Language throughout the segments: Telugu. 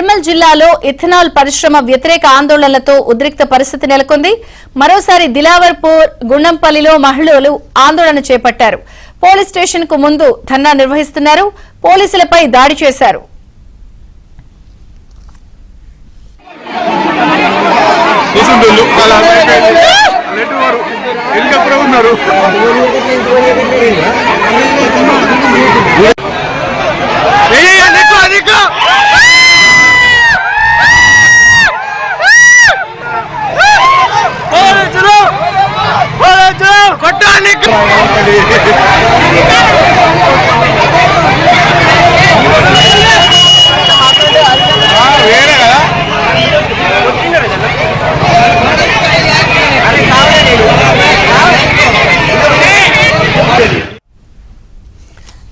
నిర్మల్ జిల్లాలో ఇథనాల్ పరిశ్రమ వ్యతిరేక ఆందోళనలతో ఉద్రిక్త పరిస్థితి నెలకొంది. మరోసారి దిలావర్పూర్ గుండంపల్లిలో మహిళలు ఆందోళన చేపట్టారు. పోలీస్ స్టేషన్ కు ముందు ధర్నా నిర్వహిస్తున్నారు. పోలీసులపై దాడి చేశారు.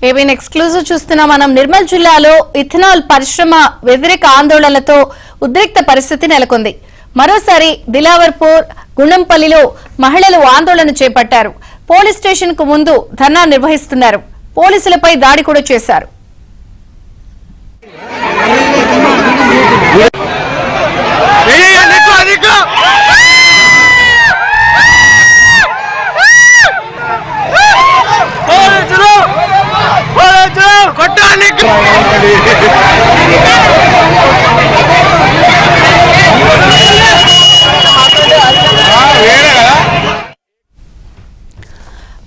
ఏబీఎన్ ఎక్స్క్లూజివ్ చూస్తున్నాం. మనం నిర్మల్ జిల్లాలో ఇథనాల్ పరిశ్రమ వ్యతిరేక ఆందోళనలతో ఉద్రిక్త పరిస్థితి నెలకొంది. మరోసారి దిలావర్పూర్ గుండంపల్లిలో మహిళలు ఆందోళన చేపట్టారు. పోలీస్ స్టేషన్ కు ముందు ధర్నా నిర్వహిస్తున్నారు. పోలీసులపై దాడి కూడా చేశారు.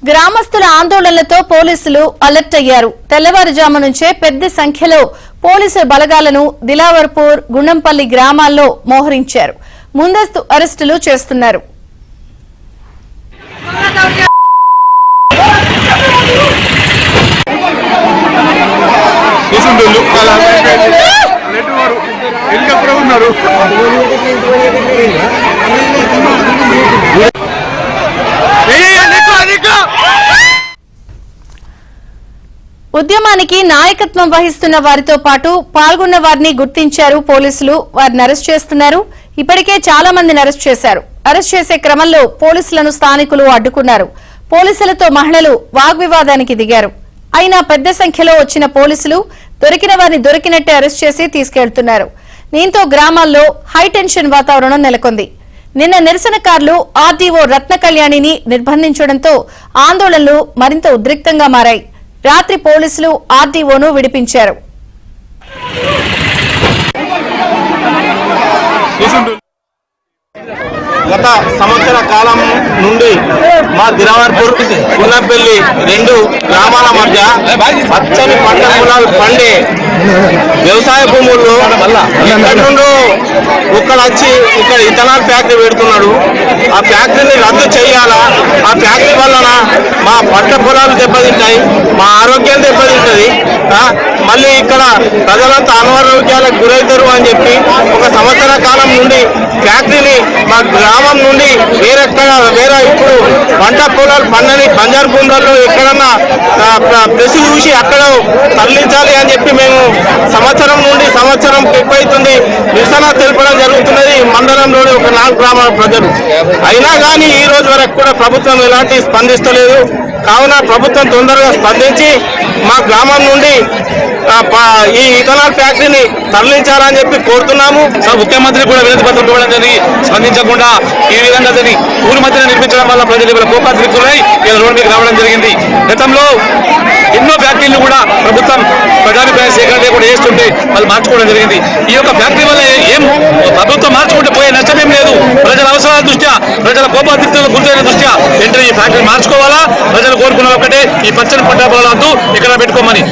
గ్రామస్తుల ఆందోళనలతో పోలీసులు అలర్ట్ అయ్యారు. తెల్లవారుజాము నుంచే పెద్ద సంఖ్యలో పోలీసు బలగాలను దిలావర్పూర్ గుండంపల్లి గ్రామాల్లో మోహరించారు. ముందస్తు అరెస్టులు చేస్తున్నారు. ఉద్యమానికి నాయకత్వం వహిస్తున్న వారితో పాటు పాల్గొన్న వారిని గుర్తించారు పోలీసులు. వారిని అరెస్ట్ చేస్తున్నారు. ఇప్పటికే చాలా మందిని అరెస్ట్ చేశారు. అరెస్ట్ చేసే క్రమంలో పోలీసులను స్థానికులు అడ్డుకున్నారు. పోలీసులతో మహిళలు వాగ్వివాదానికి దిగారు. అయినా పెద్ద సంఖ్యలో వచ్చిన పోలీసులు దొరికిన వారిని దొరికినట్టే అరెస్ట్ చేసి తీసుకెళ్తున్నారు. దీంతో గ్రామాల్లో హైటెన్షన్ వాతావరణం నెలకొంది. నిన్న నిరసనకారులు ఆర్డీఓ రత్న కళ్యాణిని నిర్బంధించడంతో ఆందోళనలు మరింత ఉద్రిక్తంగా మారాయి. రాత్రి పోలీసులు ఆర్డీఓను విడిపించారు. గత సంవత్సర కాలం నుండి మా దిలావర్పూర్ గుండంపల్లి రెండు గ్రామాల మధ్య పచ్చని పంట పొలాలు పండే వ్యవసాయ భూముల్లో ఎక్కడి నుండో ఇక్కడ వచ్చి ఇక్కడ ఇథనాల్ ఫ్యాక్టరీ పెడుతున్నాడు. ఆ ఫ్యాక్టరీని రద్దు చేయాలా? ఆ ఫ్యాక్టరీ వలన మా పంట పొలాలు దెబ్బతింటాయి, మా ఆరోగ్యం దెబ్బతింటది. మళ్ళీ ఇక్కడ ప్రజలంతా అనారోగ్యాలకు గురవుతారు అని చెప్పి ఒక సంవత్సర కాలం నుండి ఫ్యాక్టరీని మా గ్రామం నుండి వేరే ఇప్పుడు పంట పొలాలు పండని బంజారు భూములలో ఎక్కడన్నా ప్రెస్ చూసి అక్కడ తరలించాలి అని చెప్పి మేము సంవత్సరం ఎక్కువైతుంది నిరసన తెలపడం జరుగుతున్నది. మండలంలోని ఒక 4 గ్రామాల ప్రజలు. అయినా కానీ ఈ రోజు వరకు కూడా ప్రభుత్వం ఎలాంటి స్పందిస్తలేదు. కావున ప్రభుత్వం తొందరగా స్పందించి మా గ్రామం నుండి ఈ ఇథనాల్ ఫ్యాక్టరీని తరలించాలని చెప్పి కోరుతున్నాము. ముఖ్యమంత్రి కూడా వినతి పత్రం ఇవ్వడం జరిగి స్పందించకుండా ఈ విధంగా ఊరి మధ్యన నిర్మించడం వల్ల ప్రజలు ఇవాళ కోపాత్రికులై ఇలా రోడ్డు మీకు రావడం జరిగింది. గతంలో ఎన్నో ఫ్యాక్టరీలు కూడా ప్రభుత్వం ప్రజాభిప్రాయ సేకరణ కూడా చేస్తుంటే వాళ్ళు మార్చుకోవడం జరిగింది. ఈ యొక్క ఫ్యాక్టరీ వల్ల ఏం ప్రభుత్వం మార్చుకుంటే పోయే నష్టమేం లేదు. ప్రజల అవసరాల దృష్ట్యా, ప్రజల కోపాత్రికులకు గుర్తైన దృష్ట్యా వెంటనే ఈ ఫ్యాక్టరీ మార్చుకోవాలా. ప్రజలు కోరుకున్న ఒకటే ఈ పచ్చని పంట పొలాలతో ఇక్కడ పెట్టుకోమని.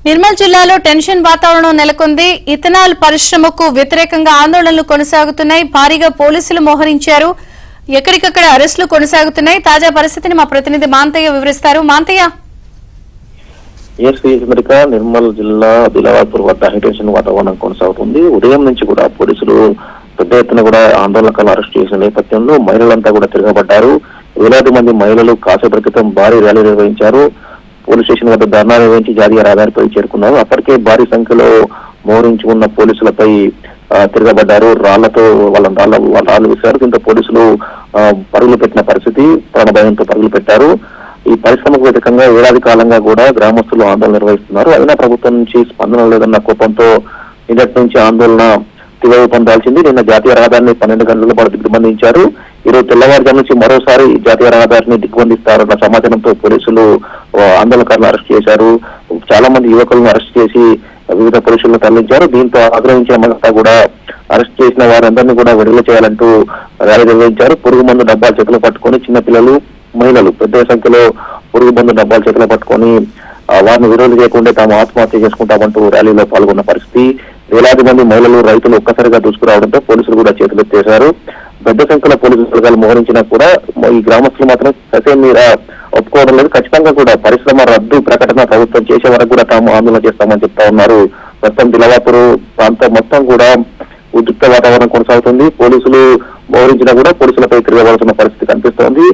నిర్మల్ జిల్లాలో టెన్షన్ వాతావరణం నెలకొంది. ఇథనాల్ పరిశ్రమకు వ్యతిరేకంగా ఆందోళనలు కొనసాగుతున్నాయి. భారీగా పోలీసులు మోహరించారు. ఎక్కడికక్కడ అరెస్టులు కొనసాగుతున్నాయి. తాజా పరిస్థితిని మా ప్రతినిధి మాంతయ్య వివరిస్తారు. మాంతయ్య. నిర్మల్ జిల్లా దిలావర్పూర్ వద్ద హైటెన్షన్ వాతావరణం కొనసాగుతుంది. ఉదయం నుంచి కూడా పోలీసులు పెద్ద ఎత్తున కూడా ఆందోళనకాలను అరెస్ట్ చేసిన నేపథ్యంలో మహిళలంతా కూడా తిరగబడ్డారు. వేలాది మంది మహిళలు కాసేపటి క్రితం భారీ ర్యాలీ నిర్వహించారు. పోలీస్ స్టేషన్ వద్ద ధర్నా నిర్వహించి జాతీయ రహదారిపై చేరుకున్నారు. అప్పటికే భారీ సంఖ్యలో మోహరించి ఉన్న పోలీసులపై తిరగబడ్డారు. రాళ్లతో రాళ్లు విసిరారు. దీంతో పోలీసులు పరుగులు పెట్టిన పరిస్థితి, ప్రాణభయంతో పరుగులు పెట్టారు. ఈ పరిశ్రమకు వ్యతిరేకంగా ఏడాది కాలంగా కూడా గ్రామస్తులు ఆందోళన నిర్వహిస్తున్నారు. అయినా ప్రభుత్వం నుంచి స్పందన లేదన్న కోపంతో నిన్నటి నుంచి ఆందోళన తీవ్ర రూపం దాల్చింది. నిన్న జాతీయ రహదారిని 12 గంటల పాటు దిగ్బంధించారు. ఈరోజు తెల్లవారుజాము నుంచి మరోసారి జాతీయ రహదారిని దిగ్బంధిస్తారన్న సమాచారంతో పోలీసులు ఆందోళనకారులను అరెస్ట్ చేశారు. చాలా మంది యువకులను అరెస్ట్ చేసి వివిధ పోలీసులను తరలించారు. దీంతో ఆగ్రహించిన మనంతా కూడా అరెస్ట్ చేసిన వారందరినీ కూడా విడుదల చేయాలంటూ ర్యాలీ నిర్వహించారు. పురుగు మందు డబ్బాలు చేతులు పట్టుకొని చిన్నపిల్లలు, మహిళలు పెద్ద సంఖ్యలో పురుగు మందు డబ్బాలు చేతులు పట్టుకొని వారిని విడుదల చేయకుండా తాము ఆత్మహత్య చేసుకుంటామంటూ ర్యాలీలో పాల్గొన్న పరిస్థితి. వేలాది మంది మహిళలు, రైతులు ఒక్కసారిగా దూసుకురావడంతో పోలీసులు కూడా చేతులు ఎత్తేశారు. పెద్ద సంఖ్యలో పోలీసు వర్గాలు మోహరించినా కూడా ఈ గ్రామస్తులు మాత్రం ససే మీద ఒప్పుకోవడం లేదు. ఖచ్చితంగా కూడా పరిశ్రమ రద్దు ప్రకటన ప్రభుత్వం చేసే వరకు కూడా తాము ఆందోళన చేస్తామని చెప్తా ఉన్నారు. మొత్తం దిలావర్పూర్ ప్రాంతం మొత్తం కూడా ఉద్రిక్త వాతావరణం కొనసాగుతుంది. పోలీసులు మోహరించినా కూడా పోలీసులపై తిరగబడుతున్న పరిస్థితి కనిపిస్తోంది.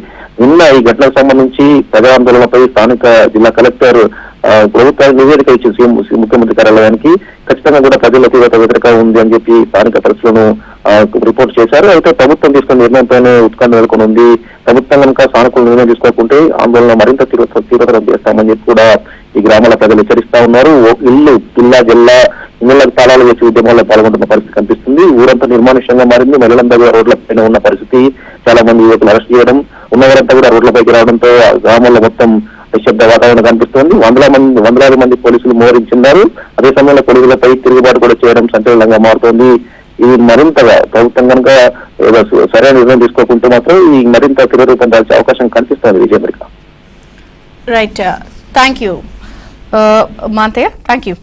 నిన్న ఈ ఘటనకు సంబంధించి ప్రజా ఆందోళనపై స్థానిక జిల్లా కలెక్టర్ ప్రభుత్వానికి నివేదిక ఇచ్చి ముఖ్యమంత్రి కార్యాలయానికి ఖచ్చితంగా కూడా ప్రజల తీవ్రత వ్యతిరేక ఉంది అని చెప్పి స్థానిక పరిస్థితులను రిపోర్ట్ చేశారు. అయితే ప్రభుత్వం తీసుకున్న నిర్ణయంపైనే ఉత్కంఠ నెలకొని ఉంది. ప్రభుత్వం కనుక సానుకూల నిర్ణయం తీసుకోకుంటే ఆందోళన మరింత తీవ్రతరం చేస్తామని చెప్పి కూడా ఈ గ్రామాల ప్రజలు హెచ్చరిస్తా ఉన్నారు. ఇల్లు జిల్లా ఇళ్లకు తాళాలు వేసి ఉద్యమాల్లో పాల్గొంటున్న పరిస్థితి కనిపిస్తుంది. ఊరంతా నిర్మానుష్యంగా మారింది. మహిళలంతా కూడా రోడ్లపైన ఉన్న పరిస్థితి. చాలా మంది యువకులు అరెస్ట్ చేయడం, ఉన్నవారంతా కూడా రోడ్లపైకి రావడంతో గ్రామాల్లో మొత్తం నిశ్శబ్ద వాతావరణం కనిపిస్తోంది. వందలాది మంది పోలీసులు మోహరించున్నారు. అదే సమయంలో పోలీసులపై తిరుగుబాటు కూడా చేయడం సంచలనంగా మారుతోంది. ఇది మరింతగా ప్రభుత్వం కనుక సరైన నిర్ణయం తీసుకోకుంటే మాత్రం ఈ మరింత తీవ్ర రూపం దాల్చే అవకాశం కనిపిస్తోంది. విజయమరిక. Right, thank you Manthaiah. Thank you.